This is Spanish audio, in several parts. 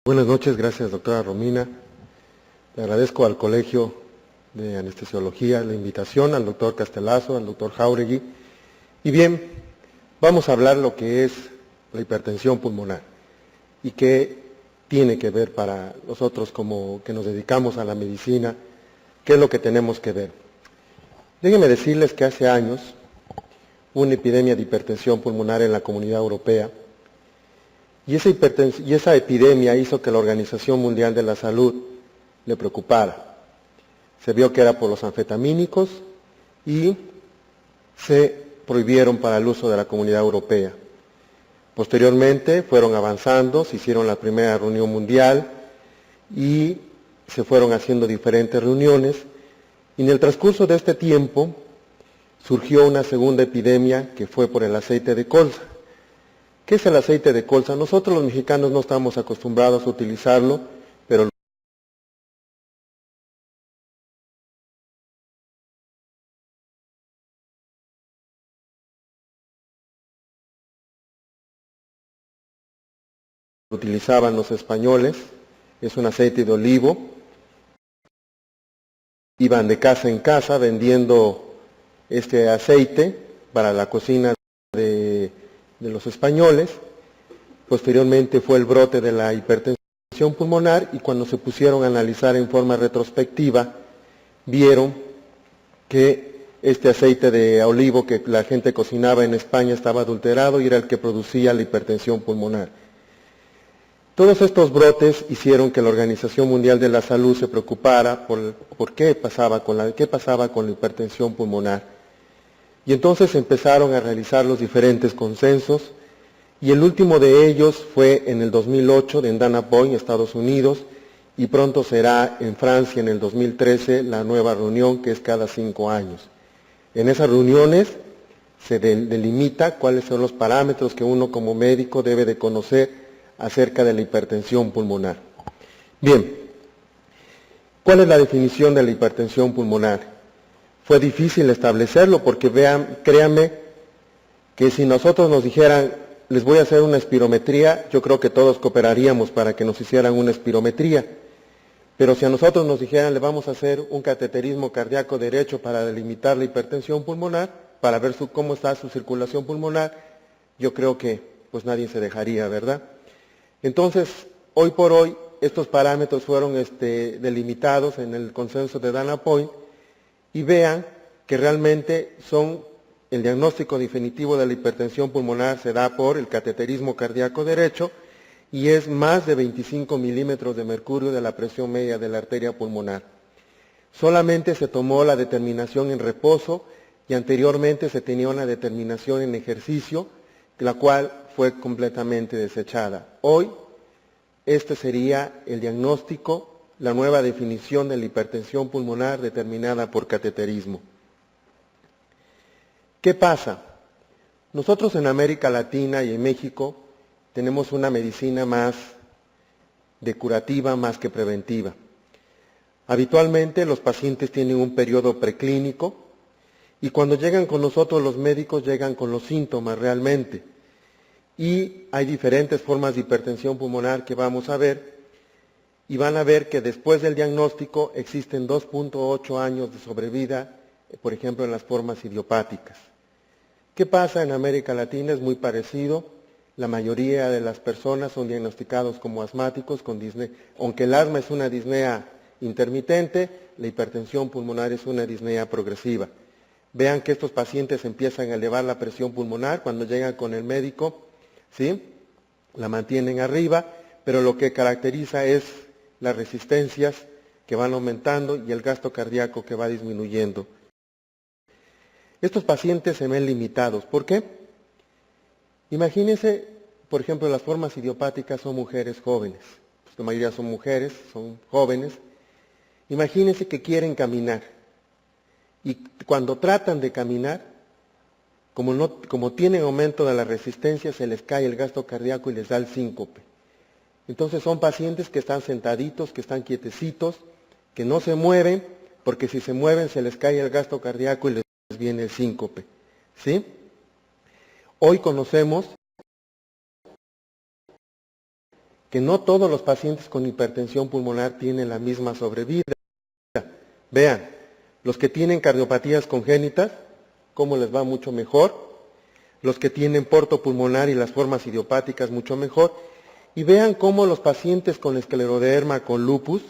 Buenas noches, gracias doctora Romina. Le agradezco al Colegio de Anestesiología la invitación, al doctor Castelazo, al doctor Jáuregui. Y bien, vamos a hablar lo que es la hipertensión pulmonar y qué tiene que ver para nosotros como que nos dedicamos a la medicina, qué es lo que tenemos que ver. Déjenme decirles que hace años hubo una epidemia de hipertensión pulmonar en la Comunidad Europea. Y esa epidemia hizo que la Organización Mundial de la Salud le preocupara. Se vio que era por los anfetamínicos y se prohibieron para el uso de la Comunidad Europea. Posteriormente fueron avanzando, se hicieron la primera reunión mundial y se fueron haciendo diferentes reuniones. Y en el transcurso de este tiempo surgió una segunda epidemia que fue por el aceite de colza. ¿Qué es el aceite de colza? Nosotros los mexicanos no estamos acostumbrados a utilizarlo, pero lo utilizaban los españoles. Es un aceite de olivo. Iban de casa en casa vendiendo este aceite para la cocina de los españoles. Posteriormente fue el brote de la hipertensión pulmonar y cuando se pusieron a analizar en forma retrospectiva, vieron que este aceite de olivo que la gente cocinaba en España estaba adulterado y era el que producía la hipertensión pulmonar. Todos estos brotes hicieron que la Organización Mundial de la Salud se preocupara por qué pasaba con la hipertensión pulmonar. Y entonces empezaron a realizar los diferentes consensos, y el último de ellos fue en el 2008 en Dana Point, Estados Unidos, y pronto será en Francia en el 2013 la nueva reunión, que es cada 5 años. En esas reuniones se delimita cuáles son los parámetros que uno como médico debe de conocer acerca de la hipertensión pulmonar. Bien, ¿cuál es la definición de la hipertensión pulmonar? Fue difícil establecerlo porque créanme que si nosotros nos dijeran, les voy a hacer una espirometría, yo creo que todos cooperaríamos para que nos hicieran una espirometría. Pero si a nosotros nos dijeran, le vamos a hacer un cateterismo cardíaco derecho para delimitar la hipertensión pulmonar, para ver cómo está su circulación pulmonar, yo creo que pues nadie se dejaría, ¿verdad? Entonces, hoy por hoy, estos parámetros fueron delimitados en el consenso de Dana Point y vean que realmente son el diagnóstico definitivo de la hipertensión pulmonar se da por el cateterismo cardíaco derecho y es más de 25 milímetros de mercurio de la presión media de la arteria pulmonar. Solamente se tomó la determinación en reposo y anteriormente se tenía una determinación en ejercicio, la cual fue completamente desechada. Hoy, este sería el diagnóstico, la nueva definición de la hipertensión pulmonar determinada por cateterismo. ¿Qué pasa? Nosotros en América Latina y en México tenemos una medicina más de curativa más que preventiva. Habitualmente los pacientes tienen un periodo preclínico y cuando llegan con nosotros los médicos llegan con los síntomas realmente. Y hay diferentes formas de hipertensión pulmonar que vamos a ver y van a ver que después del diagnóstico existen 2.8 años de sobrevida, por ejemplo en las formas idiopáticas. ¿Qué pasa en América Latina? Es muy parecido. La mayoría de las personas son diagnosticados como asmáticos con disnea. Aunque el asma es una disnea intermitente, la hipertensión pulmonar es una disnea progresiva. Vean que estos pacientes empiezan a elevar la presión pulmonar cuando llegan con el médico, ¿sí? La mantienen arriba, pero lo que caracteriza es las resistencias que van aumentando y el gasto cardíaco que va disminuyendo. Estos pacientes se ven limitados. ¿Por qué? Imagínense, por ejemplo, las formas idiopáticas son mujeres jóvenes. Pues la mayoría son mujeres, son jóvenes. Imagínense que quieren caminar. Y cuando tratan de caminar, como tienen aumento de la resistencia, se les cae el gasto cardíaco y les da el síncope. Entonces son pacientes que están sentaditos, que están quietecitos, que no se mueven, porque si se mueven se les cae el gasto cardíaco y les viene el síncope. ¿Sí? Hoy conocemos que no todos los pacientes con hipertensión pulmonar tienen la misma sobrevida. Vean, los que tienen cardiopatías congénitas, cómo les va mucho mejor, los que tienen porto pulmonar y las formas idiopáticas mucho mejor, y vean cómo los pacientes con escleroderma, con lupus,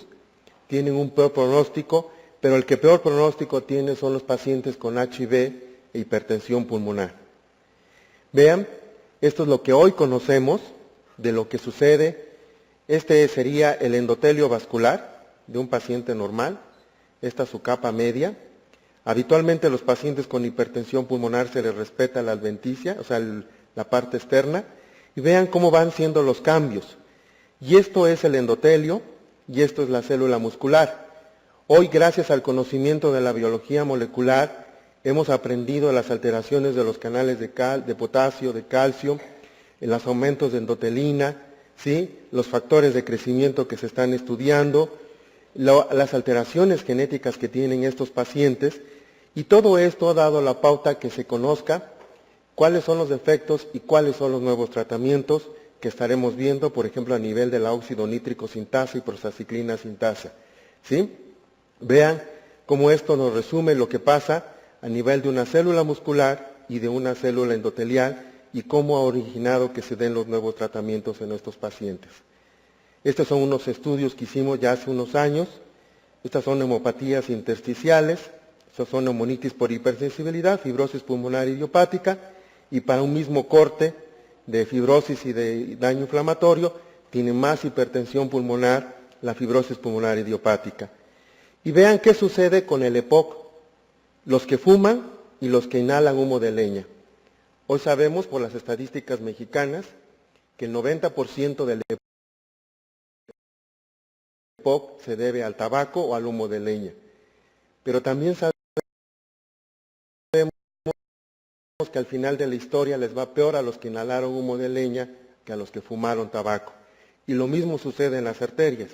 tienen un peor pronóstico, pero el que peor pronóstico tiene son los pacientes con HIV e hipertensión pulmonar. Vean, esto es lo que hoy conocemos de lo que sucede. Este sería el endotelio vascular de un paciente normal. Esta es su capa media. Habitualmente a los pacientes con hipertensión pulmonar se les respeta la adventicia, o sea, la parte externa, y vean cómo van siendo los cambios. Y esto es el endotelio, y esto es la célula muscular. Hoy, gracias al conocimiento de la biología molecular, hemos aprendido las alteraciones de los canales de potasio, de calcio, los aumentos de endotelina, ¿sí? Los factores de crecimiento que se están estudiando, las alteraciones genéticas que tienen estos pacientes, y todo esto ha dado la pauta que se conozca cuáles son los efectos y cuáles son los nuevos tratamientos que estaremos viendo, por ejemplo, a nivel de la óxido nítrico sintasa y prostacyclina sintasa. ¿Sí? Vean cómo esto nos resume lo que pasa a nivel de una célula muscular y de una célula endotelial y cómo ha originado que se den los nuevos tratamientos en estos pacientes. Estos son unos estudios que hicimos ya hace unos años. Estas son neumopatías intersticiales, estas son neumonitis por hipersensibilidad, fibrosis pulmonar idiopática, y para un mismo corte de fibrosis y de daño inflamatorio, tiene más hipertensión pulmonar la fibrosis pulmonar idiopática. Y vean qué sucede con el EPOC, los que fuman y los que inhalan humo de leña. Hoy sabemos por las estadísticas mexicanas que el 90% del EPOC se debe al tabaco o al humo de leña. Pero también sabemos que al final de la historia les va peor a los que inhalaron humo de leña que a los que fumaron tabaco. Y lo mismo sucede en las arterias.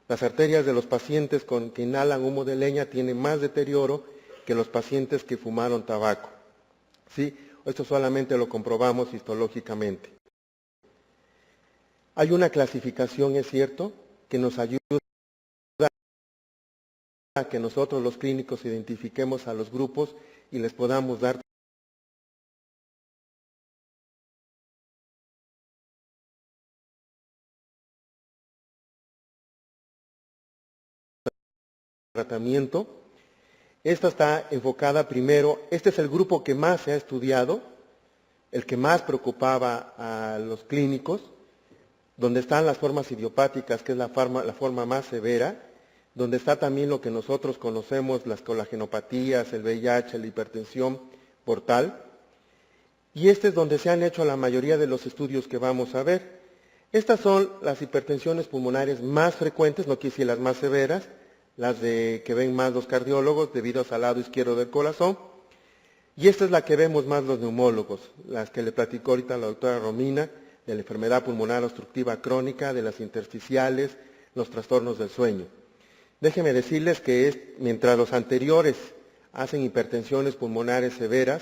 Las arterias de los pacientes que inhalan humo de leña tienen más deterioro que los pacientes que fumaron tabaco. ¿Sí? Esto solamente lo comprobamos histológicamente. Hay una clasificación, es cierto, que nos ayuda a que nosotros los clínicos identifiquemos a los grupos y les podamos dar tratamiento. Esta está enfocada primero, este es el grupo que más se ha estudiado, el que más preocupaba a los clínicos, donde están las formas idiopáticas, que es la forma más severa, donde está también lo que nosotros conocemos, las colagenopatías, el VIH, la hipertensión portal, y este es donde se han hecho la mayoría de los estudios que vamos a ver. Estas son las hipertensiones pulmonares más frecuentes, no quiero decir las más severas, las que ven más los cardiólogos debido al lado izquierdo del corazón, y esta es la que vemos más los neumólogos, las que le platicó ahorita la doctora Romina, de la enfermedad pulmonar obstructiva crónica, de las intersticiales, los trastornos del sueño. Déjenme decirles que mientras los anteriores hacen hipertensiones pulmonares severas,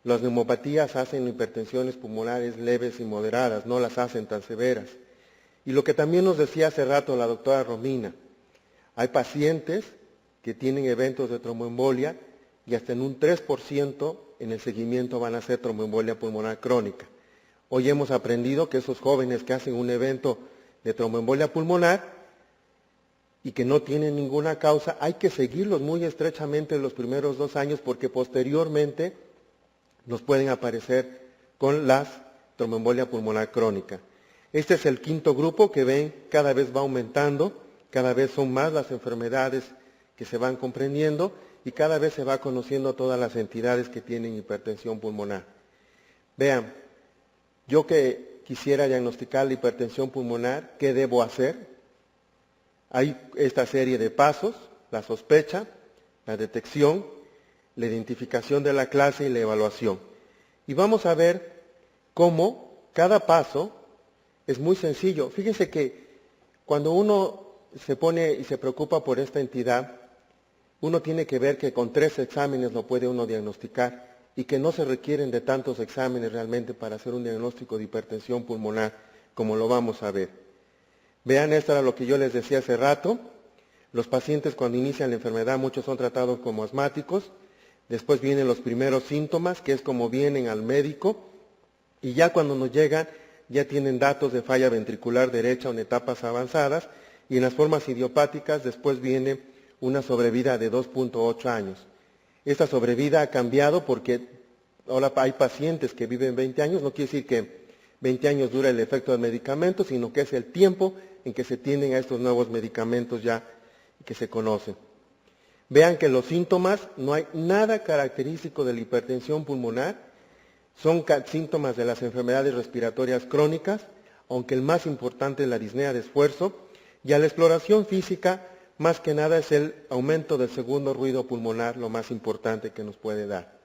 las neumopatías hacen hipertensiones pulmonares leves y moderadas, no las hacen tan severas. Y lo que también nos decía hace rato la doctora Romina, hay pacientes que tienen eventos de tromboembolia y hasta en un 3% en el seguimiento van a hacer tromboembolia pulmonar crónica. Hoy hemos aprendido que esos jóvenes que hacen un evento de tromboembolia pulmonar y que no tienen ninguna causa, hay que seguirlos muy estrechamente en los primeros 2 años porque posteriormente nos pueden aparecer con la tromboembolia pulmonar crónica. Este es el quinto grupo que ven cada vez va aumentando, cada vez son más las enfermedades que se van comprendiendo y cada vez se va conociendo todas las entidades que tienen hipertensión pulmonar. Vean, yo que quisiera diagnosticar la hipertensión pulmonar, ¿qué debo hacer? Hay esta serie de pasos, la sospecha, la detección, la identificación de la clase y la evaluación. Y vamos a ver cómo cada paso es muy sencillo. Fíjense que cuando uno se pone y se preocupa por esta entidad, uno tiene que ver que con 3 exámenes lo puede uno diagnosticar y que no se requieren de tantos exámenes realmente para hacer un diagnóstico de hipertensión pulmonar, como lo vamos a ver. Vean, esto era lo que yo les decía hace rato. Los pacientes cuando inician la enfermedad, muchos son tratados como asmáticos. Después vienen los primeros síntomas, que es como vienen al médico. Y ya cuando nos llegan, ya tienen datos de falla ventricular derecha en etapas avanzadas. Y en las formas idiopáticas, después viene una sobrevida de 2.8 años. Esta sobrevida ha cambiado porque ahora hay pacientes que viven 20 años. No quiere decir que 20 años dura el efecto del medicamento, sino que es el tiempo en que se tienen a estos nuevos medicamentos ya que se conocen. Vean que los síntomas, no hay nada característico de la hipertensión pulmonar, son síntomas de las enfermedades respiratorias crónicas, aunque el más importante es la disnea de esfuerzo, y a la exploración física, más que nada es el aumento del segundo ruido pulmonar, lo más importante que nos puede dar.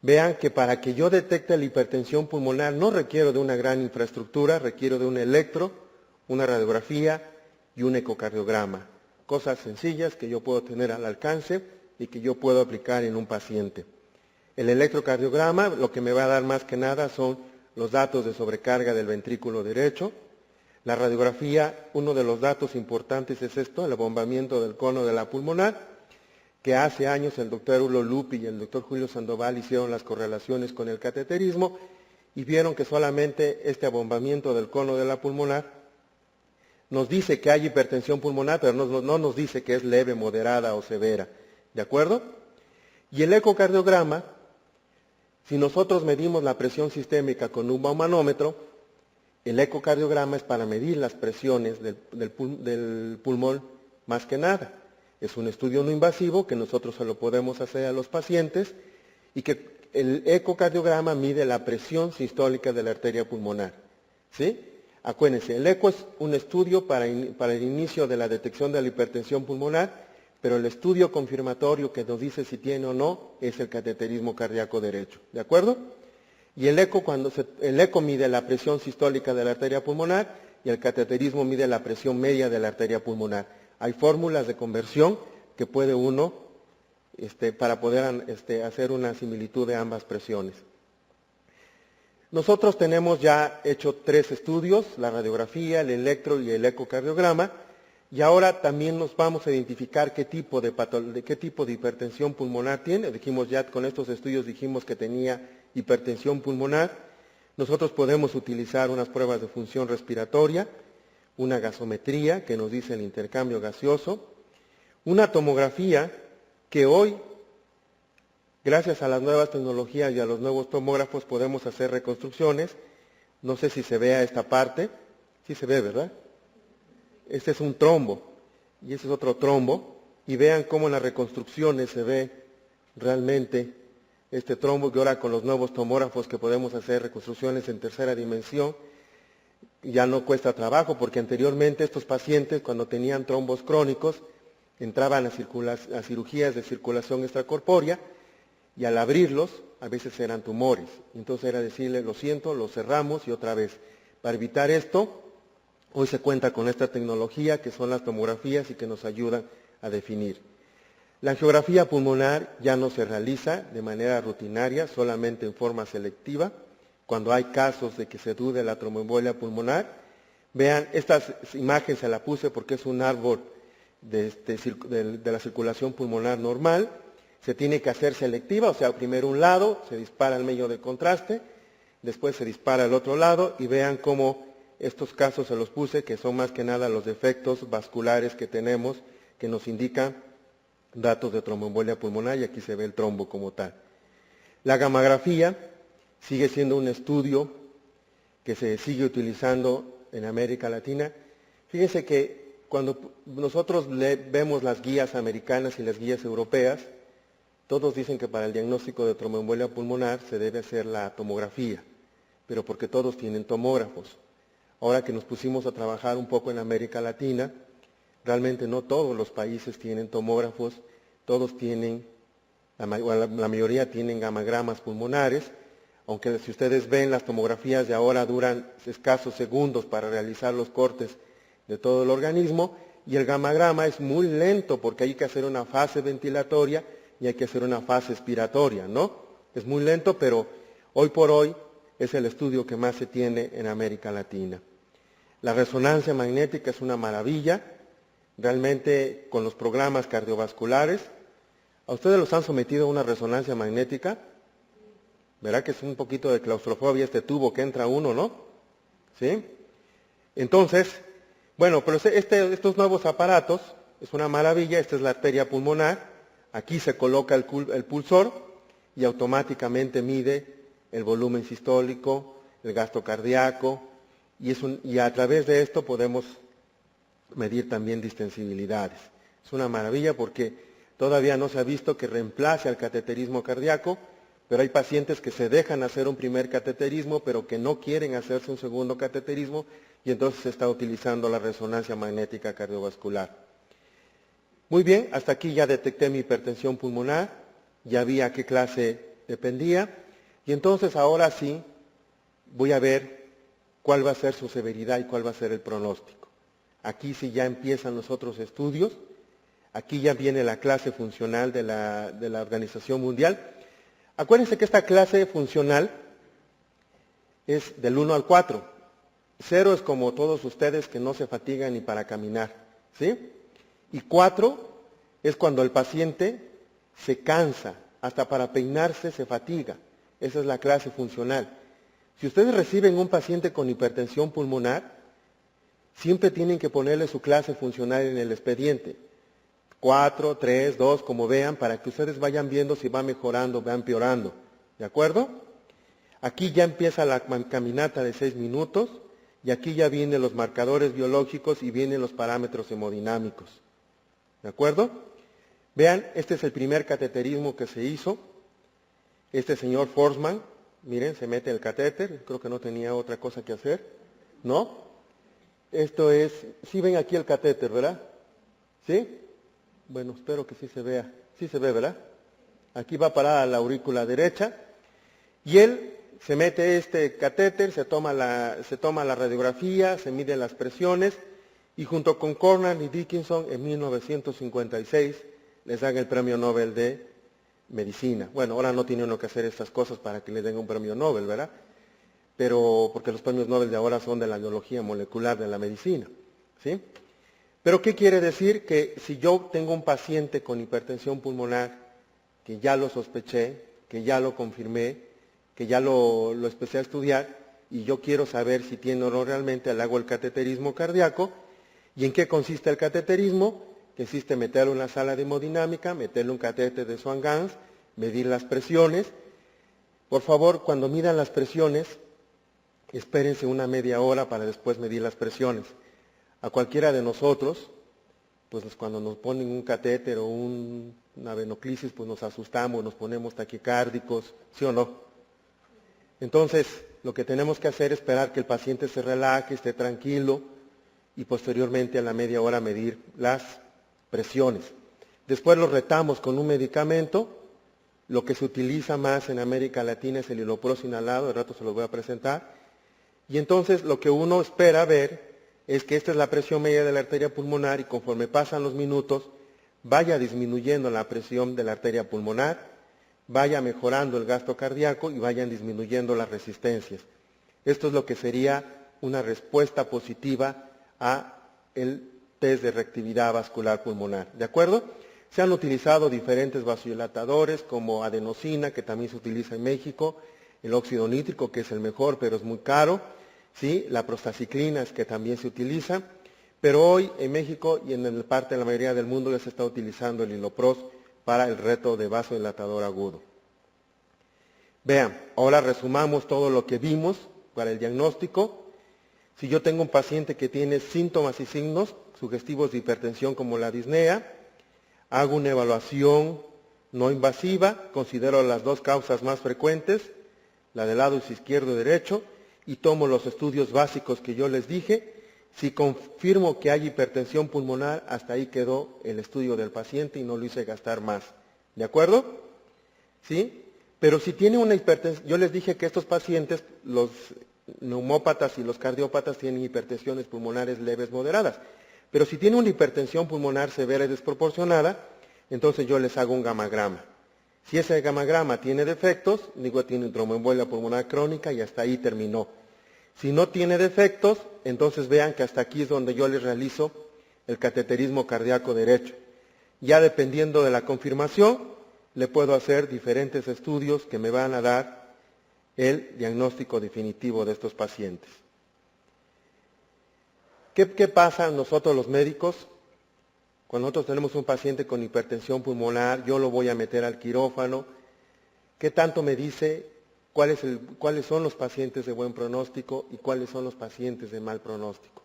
Vean que para que yo detecte la hipertensión pulmonar no requiero de una gran infraestructura, requiero de un electro, una radiografía y un ecocardiograma. Cosas sencillas que yo puedo tener al alcance y que yo puedo aplicar en un paciente. El electrocardiograma lo que me va a dar más que nada son los datos de sobrecarga del ventrículo derecho. La radiografía, uno de los datos importantes es esto, el abombamiento del cono de la pulmonar, que hace años el doctor Ulo Lupi y el doctor Julio Sandoval hicieron las correlaciones con el cateterismo y vieron que solamente este abombamiento del cono de la pulmonar nos dice que hay hipertensión pulmonar, pero no nos dice que es leve, moderada o severa. ¿De acuerdo? Y el ecocardiograma, si nosotros medimos la presión sistémica con un baumanómetro, el ecocardiograma es para medir las presiones del pulmón más que nada. Es un estudio no invasivo que nosotros se lo podemos hacer a los pacientes y que el ecocardiograma mide la presión sistólica de la arteria pulmonar. ¿Sí? Acuérdense, el eco es un estudio para el inicio de la detección de la hipertensión pulmonar, pero el estudio confirmatorio que nos dice si tiene o no es el cateterismo cardíaco derecho. ¿De acuerdo? Y el eco mide la presión sistólica de la arteria pulmonar y el cateterismo mide la presión media de la arteria pulmonar. Hay fórmulas de conversión que puede uno para poder hacer una similitud de ambas presiones. Nosotros tenemos ya hecho 3 estudios, la radiografía, el electro y el ecocardiograma, y ahora también nos vamos a identificar qué tipo de hipertensión pulmonar tiene. Dijimos ya con estos estudios dijimos que tenía hipertensión pulmonar. Nosotros podemos utilizar unas pruebas de función respiratoria, una gasometría que nos dice el intercambio gaseoso, una tomografía que hoy, gracias a las nuevas tecnologías y a los nuevos tomógrafos, podemos hacer reconstrucciones. No sé si se vea esta parte, sí se ve, ¿verdad? Este es un trombo y este es otro trombo, y vean cómo en las reconstrucciones se ve realmente este trombo, que ahora con los nuevos tomógrafos que podemos hacer reconstrucciones en tercera dimensión, ya no cuesta trabajo, porque anteriormente estos pacientes cuando tenían trombos crónicos entraban a cirugías de circulación extracorpórea y al abrirlos a veces eran tumores. Entonces era decirle, lo siento, lo cerramos y otra vez. Para evitar esto, hoy se cuenta con esta tecnología que son las tomografías y que nos ayudan a definir. La angiografía pulmonar ya no se realiza de manera rutinaria, solamente en forma selectiva, cuando hay casos de que se dude la tromboembolia pulmonar. Vean, esta imagen se la puse porque es un árbol de la circulación pulmonar normal. Se tiene que hacer selectiva, o sea, primero un lado, se dispara el medio de contraste, después se dispara el otro lado, y vean cómo estos casos se los puse, que son más que nada los defectos vasculares que tenemos, que nos indican datos de tromboembolia pulmonar, y aquí se ve el trombo como tal. La gammagrafía sigue siendo un estudio que se sigue utilizando en América Latina. Fíjense que cuando nosotros vemos las guías americanas y las guías europeas, todos dicen que para el diagnóstico de tromboembolia pulmonar se debe hacer la tomografía, pero porque todos tienen tomógrafos. Ahora que nos pusimos a trabajar un poco en América Latina, realmente no todos los países tienen tomógrafos, todos tienen, la mayoría tienen gamagramas pulmonares, aunque si ustedes ven las tomografías de ahora duran escasos segundos para realizar los cortes de todo el organismo, y el gamagrama es muy lento porque hay que hacer una fase ventilatoria y hay que hacer una fase expiratoria, ¿no? Es muy lento, pero hoy por hoy es el estudio que más se tiene en América Latina. La resonancia magnética es una maravilla, realmente con los programas cardiovasculares. ¿A ustedes los han sometido a una resonancia magnética? Verá que es un poquito de claustrofobia este tubo que entra uno, ¿no? ¿Sí? Entonces, bueno, pero estos nuevos aparatos es una maravilla. Esta es la arteria pulmonar, aquí se coloca el pulsor y automáticamente mide el volumen sistólico, el gasto cardíaco, y a través de esto podemos medir también distensibilidades. Es una maravilla porque todavía no se ha visto que reemplace al cateterismo cardíaco, pero hay pacientes que se dejan hacer un primer cateterismo, pero que no quieren hacerse un segundo cateterismo, y entonces se está utilizando la resonancia magnética cardiovascular. Muy bien, hasta aquí ya detecté mi hipertensión pulmonar, ya vi a qué clase dependía, y entonces ahora sí voy a ver cuál va a ser su severidad y cuál va a ser el pronóstico. Aquí sí ya empiezan los otros estudios, aquí ya viene la clase funcional de la Organización Mundial. Acuérdense que esta clase funcional es del 1 al 4. 0 es como todos ustedes que no se fatigan ni para caminar, ¿sí? Y 4 es cuando el paciente se cansa, hasta para peinarse se fatiga. Esa es la clase funcional. Si ustedes reciben un paciente con hipertensión pulmonar, siempre tienen que ponerle su clase funcional en el expediente. 4, 3, 2, como vean, para que ustedes vayan viendo si va mejorando o va empeorando. ¿De acuerdo? Aquí ya empieza la caminata de 6 minutos y aquí ya vienen los marcadores biológicos y vienen los parámetros hemodinámicos. ¿De acuerdo? Vean, este es el primer cateterismo que se hizo. Este señor Forsman, miren, se mete el catéter, creo que no tenía otra cosa que hacer, ¿no? Esto es, sí ven aquí el catéter, ¿verdad? ¿Sí? Bueno, espero que sí se vea. Sí se ve, ¿verdad? Aquí va parada la aurícula derecha y él se mete este catéter, se toma la radiografía, se miden las presiones y junto con Cornan y Dickinson en 1956 les dan el premio Nobel de Medicina. Bueno, ahora no tiene uno que hacer estas cosas para que le den un premio Nobel, ¿verdad? Pero porque los premios Nobel de ahora son de la biología molecular de la medicina, ¿sí? Pero ¿qué quiere decir? Que si yo tengo un paciente con hipertensión pulmonar, que ya lo sospeché, que ya lo confirmé, que ya lo empecé a estudiar, y yo quiero saber si tiene o no realmente, le hago el cateterismo cardíaco. ¿Y en qué consiste el cateterismo? Consiste en meterlo en la sala de hemodinámica, meterle un catéter de Swan-Ganz, medir las presiones. Por favor, cuando midan las presiones, espérense una media hora para después medir las presiones. A cualquiera de nosotros, pues cuando nos ponen un catéter o una venoclisis, pues nos asustamos, nos ponemos taquicárdicos, ¿sí o no? Entonces, lo que tenemos que hacer es esperar que el paciente se relaje, esté tranquilo y posteriormente a la media hora medir las presiones. Después lo retamos con un medicamento. Lo que se utiliza más en América Latina es el Hilopros inhalado, de rato se los voy a presentar. Y entonces lo que uno espera ver es que esta es la presión media de la arteria pulmonar y conforme pasan los minutos vaya disminuyendo la presión de la arteria pulmonar, vaya mejorando el gasto cardíaco y vayan disminuyendo las resistencias. Esto es lo que sería una respuesta positiva a el test de reactividad vascular pulmonar. ¿De acuerdo? Se han utilizado diferentes vasodilatadores como adenosina, que también se utiliza en México, el óxido nítrico, que es el mejor, pero es muy caro, ¿sí? La prostaciclina, que también se utiliza, pero hoy en México y en parte de la mayoría del mundo ya se está utilizando el Hilopros para el reto de vasodilatador agudo. Vean, ahora resumamos todo lo que vimos para el diagnóstico. Si yo tengo un paciente que tiene síntomas y signos sugestivos de hipertensión como la disnea, hago una evaluación no invasiva, considero las dos causas más frecuentes, la del lado izquierdo y derecho, y tomo los estudios básicos que yo les dije. Si confirmo que hay hipertensión pulmonar, hasta ahí quedó el estudio del paciente y no lo hice gastar más. ¿De acuerdo? ¿Sí? Pero si tiene una hipertensión, yo les dije que estos pacientes, los neumópatas y los cardiópatas, tienen hipertensiones pulmonares leves moderadas. Pero si tiene una hipertensión pulmonar severa y desproporcionada, entonces yo les hago un gamagrama. Si ese gamagrama tiene defectos, digo tiene tromboembolia pulmonar crónica y hasta ahí terminó. Si no tiene defectos, entonces vean que hasta aquí es donde yo les realizo el cateterismo cardíaco derecho. Ya dependiendo de la confirmación, le puedo hacer diferentes estudios que me van a dar el diagnóstico definitivo de estos pacientes. ¿Qué pasa nosotros los médicos? Cuando nosotros tenemos un paciente con hipertensión pulmonar, yo lo voy a meter al quirófano. ¿Qué tanto me dice cuáles son los pacientes de buen pronóstico y cuáles son los pacientes de mal pronóstico?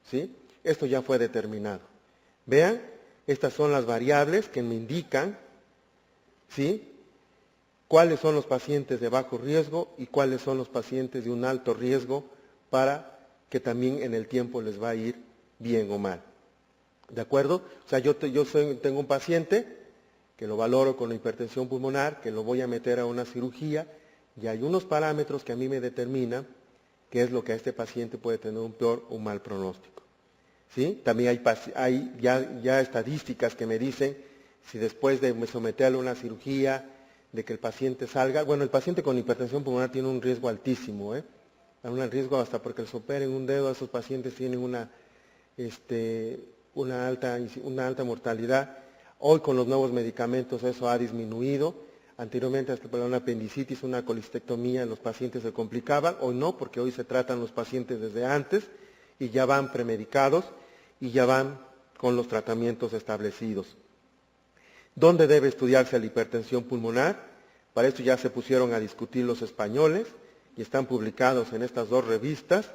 ¿Sí? Esto ya fue determinado. Vean, estas son las variables que me indican, ¿sí?, cuáles son los pacientes de bajo riesgo y cuáles son los pacientes de un alto riesgo para que también en el tiempo les va a ir bien o mal. ¿De acuerdo? O sea, yo tengo un paciente que lo valoro con hipertensión pulmonar, que lo voy a meter a una cirugía, y hay unos parámetros que a mí me determinan qué es lo que a este paciente puede tener un peor o un mal pronóstico. ¿Sí? También hay ya estadísticas que me dicen si después de someterle a una cirugía, de que el paciente salga, bueno, el paciente con hipertensión pulmonar tiene un riesgo altísimo, un riesgo hasta porque les operen un dedo, esos pacientes tienen una alta mortalidad. Hoy con los nuevos medicamentos eso ha disminuido. Anteriormente hasta para una apendicitis, una colistectomía, los pacientes se complicaban, hoy no, porque hoy se tratan los pacientes desde antes y ya van premedicados y ya van con los tratamientos establecidos. ¿Dónde debe estudiarse la hipertensión pulmonar? Para esto ya se pusieron a discutir los españoles y están publicados en estas dos revistas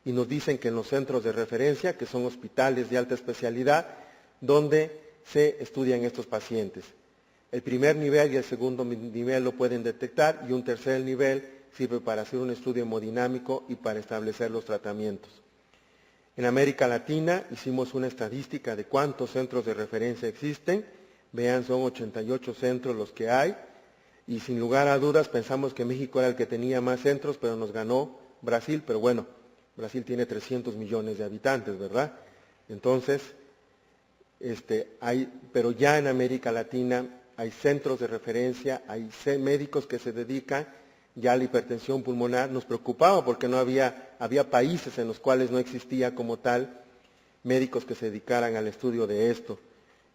y nos dicen que en los centros de referencia, que son hospitales de alta especialidad, donde se estudian estos pacientes. El primer nivel y el segundo nivel lo pueden detectar y un tercer nivel sirve para hacer un estudio hemodinámico y para establecer los tratamientos. En América Latina hicimos una estadística de cuántos centros de referencia existen. Vean, son 88 centros los que hay y sin lugar a dudas pensamos que México era el que tenía más centros, pero nos ganó Brasil, pero bueno, Brasil tiene 300 millones de habitantes, ¿verdad? Entonces, pero ya en América Latina hay centros de referencia, hay médicos que se dedican ya a la hipertensión pulmonar. Nos preocupaba porque no había países en los cuales no existía como tal médicos que se dedicaran al estudio de esto.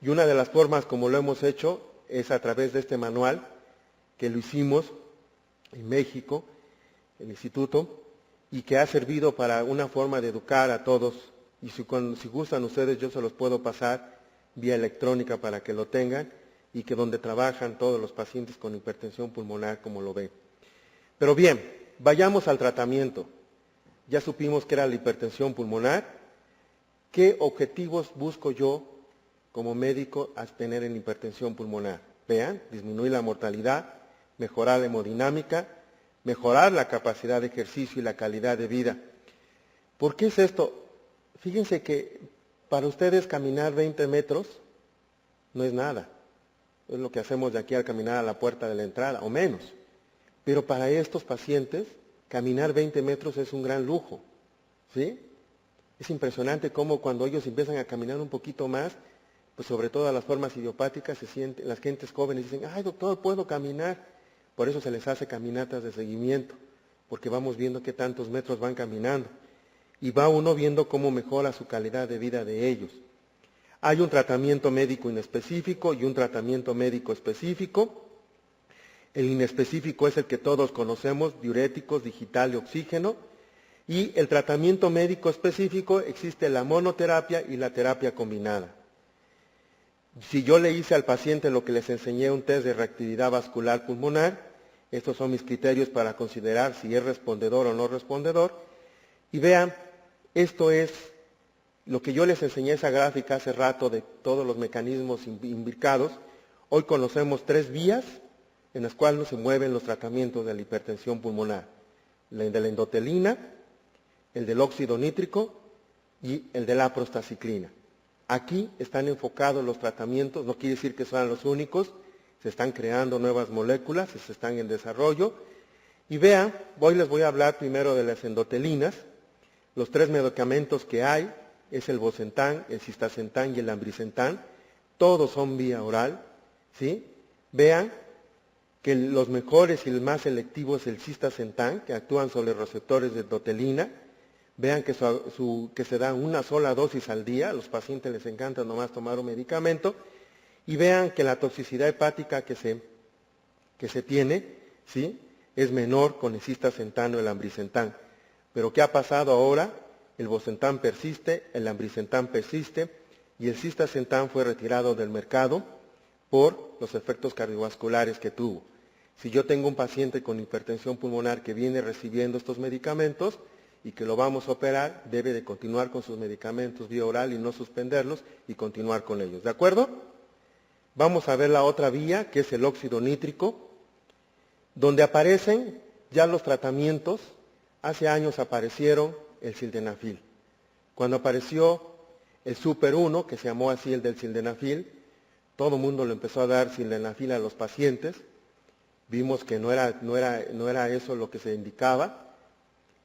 Y una de las formas como lo hemos hecho es a través de este manual que lo hicimos en México, el instituto, y que ha servido para una forma de educar a todos. Y si gustan ustedes, yo se los puedo pasar vía electrónica para que lo tengan y que donde trabajan todos los pacientes con hipertensión pulmonar, como lo ven. Pero bien, vayamos al tratamiento. Ya supimos que era la hipertensión pulmonar. ¿Qué objetivos busco yo como médico a tener en hipertensión pulmonar? Vean, disminuir la mortalidad, mejorar la hemodinámica, mejorar la capacidad de ejercicio y la calidad de vida. ¿Por qué es esto? Fíjense que para ustedes caminar 20 metros no es nada. Es lo que hacemos de aquí al caminar a la puerta de la entrada, o menos. Pero para estos pacientes, caminar 20 metros es un gran lujo. ¿Sí? Es impresionante cómo cuando ellos empiezan a caminar un poquito más, pues sobre todo las formas idiopáticas, las gentes jóvenes dicen, ay doctor, puedo caminar. Por eso se les hace caminatas de seguimiento, porque vamos viendo qué tantos metros van caminando. Y va uno viendo cómo mejora su calidad de vida de ellos. Hay un tratamiento médico inespecífico y un tratamiento médico específico. El inespecífico es el que todos conocemos, diuréticos, digital y oxígeno. Y el tratamiento médico específico existe la monoterapia y la terapia combinada. Si yo le hice al paciente lo que les enseñé, un test de reactividad vascular pulmonar, estos son mis criterios para considerar si es respondedor o no respondedor. Y vean, esto es lo que yo les enseñé esa gráfica hace rato de todos los mecanismos imbricados. Hoy conocemos 3 vías en las cuales se mueven los tratamientos de la hipertensión pulmonar. El de la endotelina, el del óxido nítrico y el de la prostaciclina. Aquí están enfocados los tratamientos, no quiere decir que sean los únicos, se están creando nuevas moléculas, se están en desarrollo. Y vean, hoy les voy a hablar primero de las endotelinas. Los 3 medicamentos que hay es el Bosentan, el Cistasentan y el Ambrisentan. Todos son vía oral, ¿sí? Vean que los mejores y el más selectivo es el Cistasentan, que actúan sobre receptores de endotelina, vean que se dan una sola dosis al día, a los pacientes les encanta nomás tomar un medicamento, y vean que la toxicidad hepática que se tiene, ¿sí?, es menor con el cistacentano y el ambrisentan. Pero ¿qué ha pasado ahora? El bosentan persiste, el ambrisentan persiste, y el cistacentán fue retirado del mercado por los efectos cardiovasculares que tuvo. Si yo tengo un paciente con hipertensión pulmonar que viene recibiendo estos medicamentos y que lo vamos a operar, debe de continuar con sus medicamentos vía oral y no suspenderlos y continuar con ellos. ¿De acuerdo? Vamos a ver la otra vía, que es el óxido nítrico, donde aparecen ya los tratamientos. Hace años aparecieron el sildenafil. Cuando apareció el Super 1, que se llamó así el del sildenafil, todo el mundo le empezó a dar sildenafil a los pacientes. Vimos que no era eso lo que se indicaba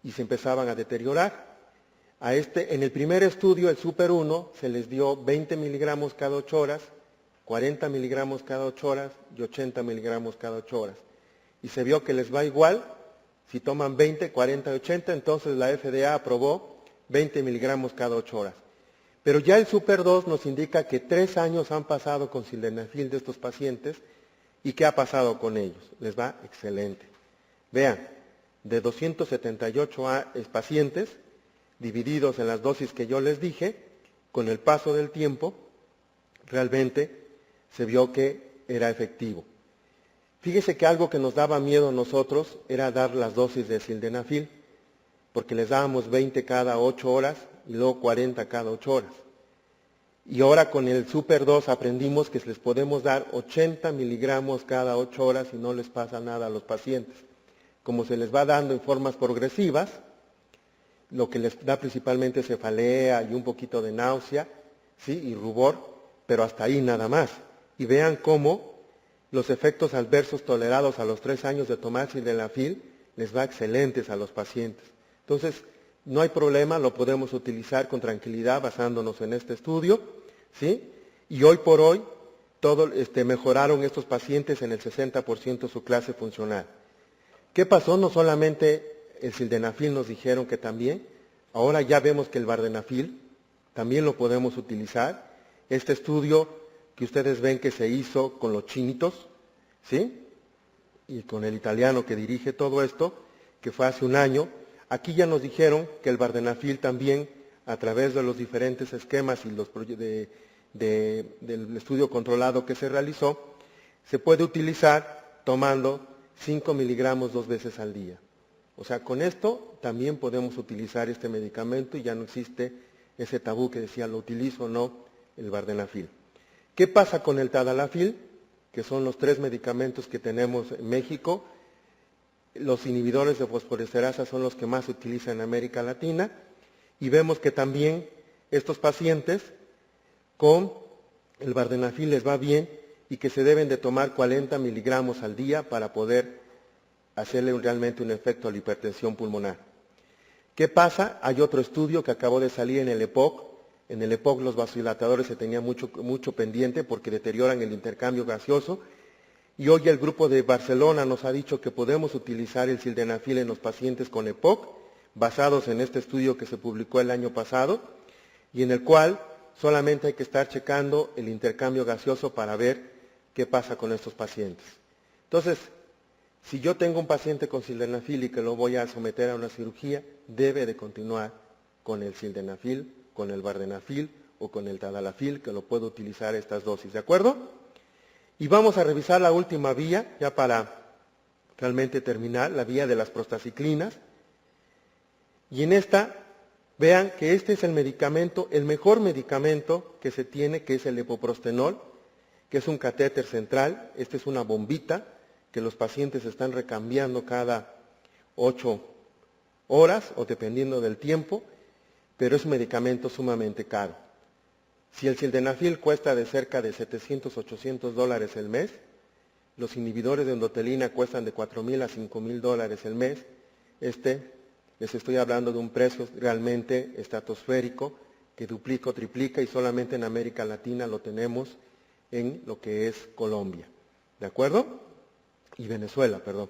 y se empezaban a deteriorar. En el primer estudio, el Super 1, se les dio 20 miligramos cada 8 horas, 40 miligramos cada 8 horas y 80 miligramos cada 8 horas. Y se vio que les va igual, si toman 20, 40 y 80, entonces la FDA aprobó 20 miligramos cada 8 horas. Pero ya el Super 2 nos indica que 3 años han pasado con sildenafil de estos pacientes. ¿Y qué ha pasado con ellos? Les va excelente. Vean, de 278 pacientes, divididos en las dosis que yo les dije, con el paso del tiempo, realmente se vio que era efectivo. Fíjese que algo que nos daba miedo a nosotros era dar las dosis de sildenafil, porque les dábamos 20 cada 8 horas y luego 40 cada 8 horas. Y ahora con el Super 2 aprendimos que les podemos dar 80 miligramos cada 8 horas y no les pasa nada a los pacientes. Como se les va dando en formas progresivas, lo que les da principalmente cefalea y un poquito de náusea, ¿sí?, y rubor, pero hasta ahí nada más. Y vean cómo los efectos adversos tolerados a los 3 años de tomar sildenafil les va excelentes a los pacientes. Entonces, no hay problema, lo podemos utilizar con tranquilidad basándonos en este estudio, ¿sí? Y hoy por hoy mejoraron estos pacientes en el 60% su clase funcional. ¿Qué pasó? No solamente el sildenafil nos dijeron que también, ahora ya vemos que el vardenafil también lo podemos utilizar. Este estudio que ustedes ven que se hizo con los chinitos, ¿sí?, y con el italiano que dirige todo esto, que fue hace un año. Aquí ya nos dijeron que el vardenafil también, a través de los diferentes esquemas y del estudio controlado que se realizó, se puede utilizar tomando 5 miligramos 2 veces al día. O sea, con esto también podemos utilizar este medicamento y ya no existe ese tabú que decía, ¿lo utilizo o no el vardenafil? ¿Qué pasa con el tadalafil? Que son los 3 medicamentos que tenemos en México. Los inhibidores de fosforesterasa son los que más se utilizan en América Latina y vemos que también estos pacientes con el vardenafil les va bien y que se deben de tomar 40 miligramos al día para poder hacerle realmente un efecto a la hipertensión pulmonar. ¿Qué pasa? Hay otro estudio que acabó de salir en el EPOC. En el EPOC los vasodilatadores se tenía mucho pendiente porque deterioran el intercambio gaseoso. Y hoy el grupo de Barcelona nos ha dicho que podemos utilizar el sildenafil en los pacientes con EPOC, basados en este estudio que se publicó el año pasado, y en el cual solamente hay que estar checando el intercambio gaseoso para ver qué pasa con estos pacientes. Entonces, si yo tengo un paciente con sildenafil y que lo voy a someter a una cirugía, debe de continuar con el sildenafil, con el vardenafil o con el tadalafil, que lo puedo utilizar estas dosis, ¿de acuerdo? Y vamos a revisar la última vía, ya para realmente terminar, la vía de las prostaciclinas. Y en esta, vean que este es el medicamento, el mejor medicamento que se tiene, que es el epoprostenol, que es un catéter central. Esta es una bombita que los pacientes están recambiando cada 8 horas o dependiendo del tiempo, pero es un medicamento sumamente caro. Si el sildenafil cuesta de cerca de $700, $800 el mes, los inhibidores de endotelina cuestan de $4,000 a $5,000 el mes. Les estoy hablando de un precio realmente estratosférico que duplica o triplica y solamente en América Latina lo tenemos en lo que es Colombia, ¿de acuerdo? Y Venezuela, perdón.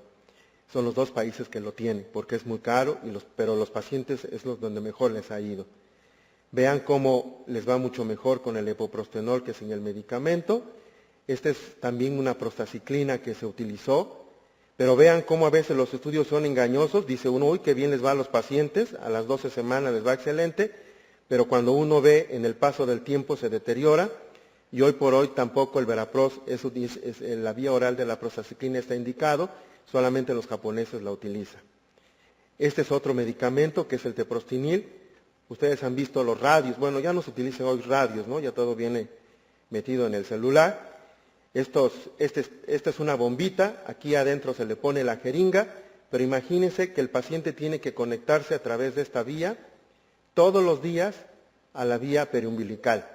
son los dos países que lo tienen, porque es muy caro, pero los pacientes es donde mejor les ha ido. Vean cómo les va mucho mejor con el epoprostenol que sin el medicamento. Esta es también una prostaciclina que se utilizó, pero vean cómo a veces los estudios son engañosos. Dice uno, uy, qué bien les va a los pacientes, a las 12 semanas les va excelente, pero cuando uno ve en el paso del tiempo se deteriora, y hoy por hoy tampoco el Verapros, la vía oral de la prostaciclina está indicado, solamente los japoneses la utilizan. Este es otro medicamento que es el teprostinil. Ustedes han visto los radios, bueno, ya no se utilizan hoy radios, ¿no? Ya todo viene metido en el celular. Esta es una bombita, aquí adentro se le pone la jeringa, pero imagínense que el paciente tiene que conectarse a través de esta vía todos los días a la vía periumbilical.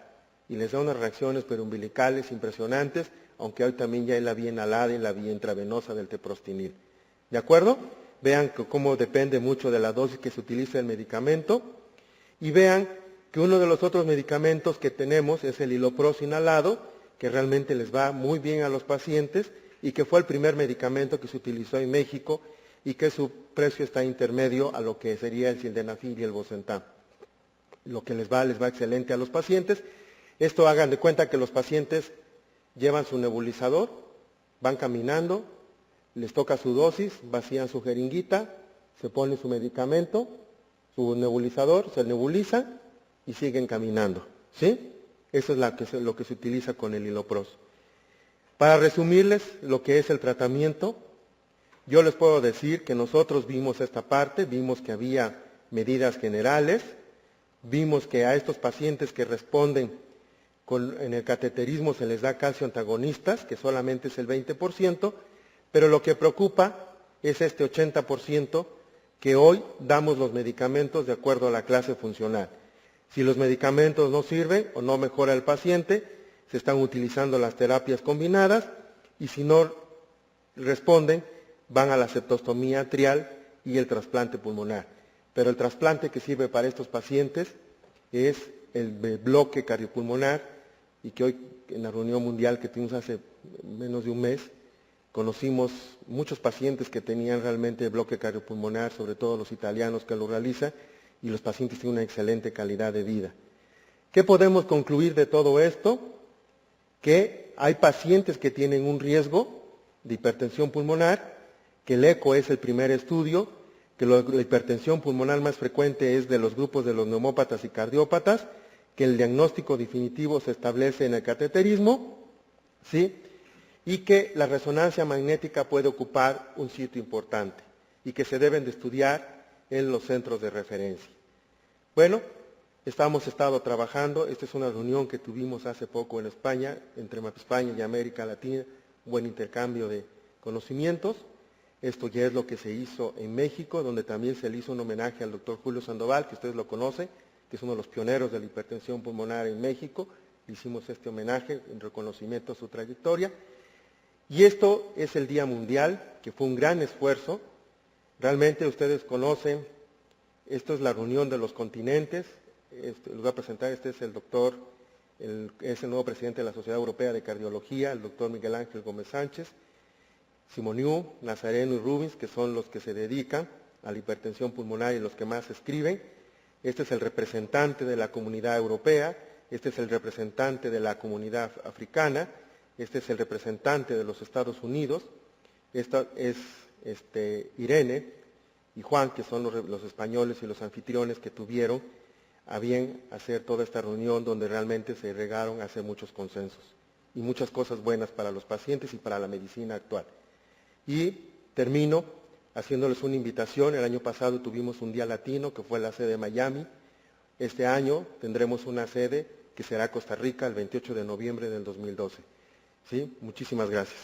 Y les da unas reacciones periumbilicales impresionantes, aunque hoy también ya hay la vía inhalada y la vía intravenosa del teprostinil. ¿De acuerdo? Vean cómo depende mucho de la dosis que se utiliza el medicamento. Y vean que uno de los otros medicamentos que tenemos es el Hilopros inhalado, que realmente les va muy bien a los pacientes y que fue el primer medicamento que se utilizó en México y que su precio está intermedio a lo que sería el sildenafil y el Bosentan. Lo que les va excelente a los pacientes. Esto hagan de cuenta que los pacientes llevan su nebulizador, van caminando, les toca su dosis, vacían su jeringuita, se pone su medicamento, su nebulizador, se nebuliza y siguen caminando, ¿sí? Eso es lo que se utiliza con el Hilopros. Para resumirles lo que es el tratamiento, yo les puedo decir que nosotros vimos esta parte, vimos que había medidas generales, vimos que a estos pacientes que responden en el cateterismo se les da calcio antagonistas, que solamente es el 20%, pero lo que preocupa es este 80% que hoy damos los medicamentos de acuerdo a la clase funcional. Si los medicamentos no sirven o no mejora el paciente, se están utilizando las terapias combinadas y si no responden, van a la septostomía atrial y el trasplante pulmonar. Pero el trasplante que sirve para estos pacientes es el bloque cardiopulmonar y que hoy en la reunión mundial que tuvimos hace menos de un mes, conocimos muchos pacientes que tenían realmente bloque cardiopulmonar, sobre todo los italianos que lo realizan, y los pacientes tienen una excelente calidad de vida. ¿Qué podemos concluir de todo esto? Que hay pacientes que tienen un riesgo de hipertensión pulmonar, que el eco es el primer estudio, que la hipertensión pulmonar más frecuente es de los grupos de los neumópatas y cardiópatas, que el diagnóstico definitivo se establece en el cateterismo, ¿sí? Y que la resonancia magnética puede ocupar un sitio importante y que se deben de estudiar en los centros de referencia. Bueno, hemos estado trabajando, esta es una reunión que tuvimos hace poco en España, entre España y América Latina, un buen intercambio de conocimientos. Esto ya es lo que se hizo en México, donde también se le hizo un homenaje al doctor Julio Sandoval, que ustedes lo conocen, que es uno de los pioneros de la hipertensión pulmonar en México. Le hicimos este homenaje en reconocimiento a su trayectoria. Y esto es el Día Mundial, que fue un gran esfuerzo. Realmente ustedes conocen, esto es la reunión de los continentes. Les voy a presentar, este es el doctor, es el nuevo presidente de la Sociedad Europea de Cardiología, el doctor Miguel Ángel Gómez Sánchez, Simoniu, Nazareno y Rubins, que son los que se dedican a la hipertensión pulmonar y los que más escriben. Este es el representante de la comunidad europea, este es el representante de la comunidad africana, este es el representante de los Estados Unidos, esta es Irene y Juan, que son los españoles y los anfitriones que tuvieron a bien hacer toda esta reunión donde realmente se llegaron a hacer muchos consensos y muchas cosas buenas para los pacientes y para la medicina actual. Y termino haciéndoles una invitación. El año pasado tuvimos un día latino que fue la sede de Miami. Este año tendremos una sede que será Costa Rica el 28 de noviembre del 2012. ¿Sí? Muchísimas gracias.